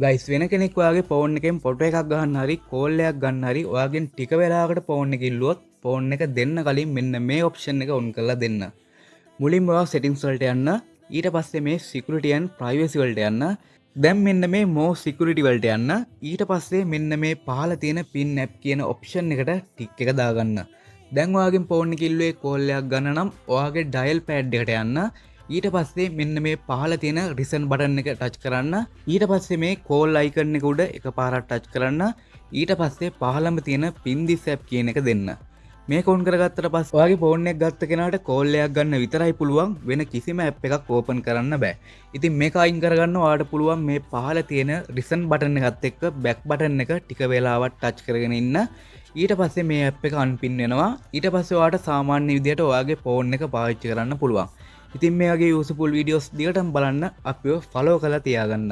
Guys වෙන කෙනෙක් ඔයාගේ ෆෝන් එකෙන් ෆොටෝ එකක් ගන්න හරි කෝල් එකක් ගන්න හරි ඔයාගෙන් ටික වෙලාවකට ෆෝන් එක ඉල්ලුවොත් ෆෝන් එක දෙන්න කලින් මෙන්න මේ ඔප්ෂන් එක ඔන් කරලා දෙන්න. මුලින්ම ඔයා settings වලට යන්න, ඊට පස්සේ මේ security and privacy වලට යන්න, දැන් මෙන්න මේ more security වලට යන්න, ඊට පස්සේ මෙන්න මේ පහළ තියෙන pin app කියන ඔප්ෂන් එකට ටික් එක දාගන්න. දැන් ඔයාගෙන් ෆෝන් එක ඉල්ලුවේ කෝල් එකක් ගන්න නම් ඔයාගේ dial pad එකට යන්න. ඊට පස්සේ මෙන්න මේ පහළ තියෙන රිසන් බටන් එක ටච් කරන්න. ඊට පස්සේ මේ කෝල් අයිකන් එක උඩ එකපාරක් ටච් කරන්න. ඊට පස්සේ පහළම තියෙන pin this app කියන එක දෙන්න. මේක ඔන් කරගත්තට පස්සේ ඔයාගේ ෆෝන් එක ගත්ත කෙනාට කෝල් එකක් ගන්න විතරයි පුළුවන්, වෙන කිසිම app එකක් ඕපන් කරන්න බෑ. ඉතින් මේක අයින් කරගන්න ඔයාලට පුළුවන් මේ පහළ තියෙන රිසන් බටන් එකත් එක්ක බෑක් බටන් එක ටික වෙලාවක් ටච් කරගෙන ඉන්න. ඊට පස්සේ මේ app එක අන්පින් වෙනවා. ඊට පස්සේ ඔයාලට සාමාන්‍ය විදිහට ඔයාගේ ෆෝන් එක පාවිච්චි කරන්න පුළුවන්. ඉතින් මේ වගේ යූස්ෆුල් වීඩියෝස් දිගටම බලන්න අපිව ෆලෝ කරලා තියාගන්න.